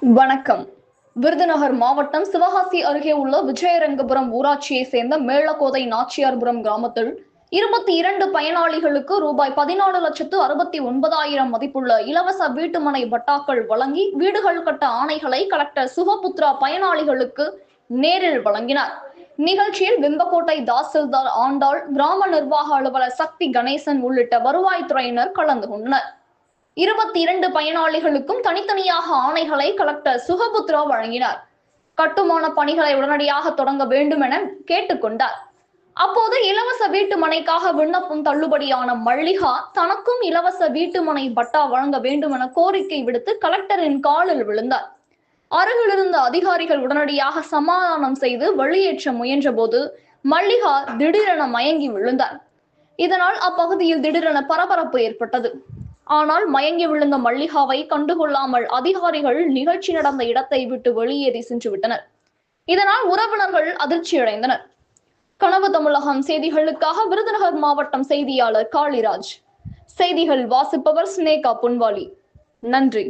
வணக்கம். விருதுநகர் மாவட்டம் சிவகாசி அருகே உள்ள விஜயரங்கபுரம் ஊராட்சியை சேர்ந்த மேலக்கோதை நாச்சியார்புரம் கிராமத்தில் 22 பயனாளிகளுக்கு ரூபாய் 14,69,000 மதிப்புள்ள இலவச வீட்டுமனை பட்டாக்கள் வழங்கி வீடுகள் கட்ட ஆணைகளை கலெக்டர் சுகபுத்ரா பயனாளிகளுக்கு நேரில் வழங்கினார். நிகழ்ச்சியில் வெம்பக்கோட்டை தாசில்தார் ஆண்டாள், கிராம நிர்வாக அலுவலர் சக்தி கணேசன் உள்ளிட்ட வருவாய்த்துறையினர் கலந்து கொண்டனர். 22 பயனாளிகளுக்கும் தனித்தனியாக ஆணைகளை கலெக்டர் சுகபுத்ரா வழங்கினார். கட்டுமான பணிகளை உடனடியாக தொடங்க வேண்டும் என கேட்டுக்கொண்டார். அப்போது இலவச வீட்டு மனைக்காக விண்ணப்பம் தள்ளுபடியான மல்லிகா தனக்கும் இலவச வீட்டு மனை பட்டா வழங்க வேண்டும் என கோரிக்கை விடுத்து கலெக்டரின் காலில் விழுந்தார். அருகில் இருந்த அதிகாரிகள் உடனடியாக சமாதானம் செய்து வெளியேற்ற முயன்ற போது மல்லிகா திடீரென மயங்கி விழுந்தார். இதனால் அப்பகுதியில் திடீரென பரபரப்பு ஏற்பட்டது. ஆனால் மயங்கி விழுந்த மல்லிகாவை கண்டுகொள்ளாமல் அதிகாரிகள் நிகழ்ச்சி நடந்த இடத்தை விட்டு வெளியேறி சென்று விட்டனர். இதனால் உறவினர்கள் அதிர்ச்சியடைந்தனர். கனவு தமிழகம் செய்திகளுக்காக விருதுநகர் மாவட்டம் செய்தியாளர் காளிராஜ். செய்திகள் வாசிப்பவர் ஸ்னேகா பொன்வாலி. நன்றி.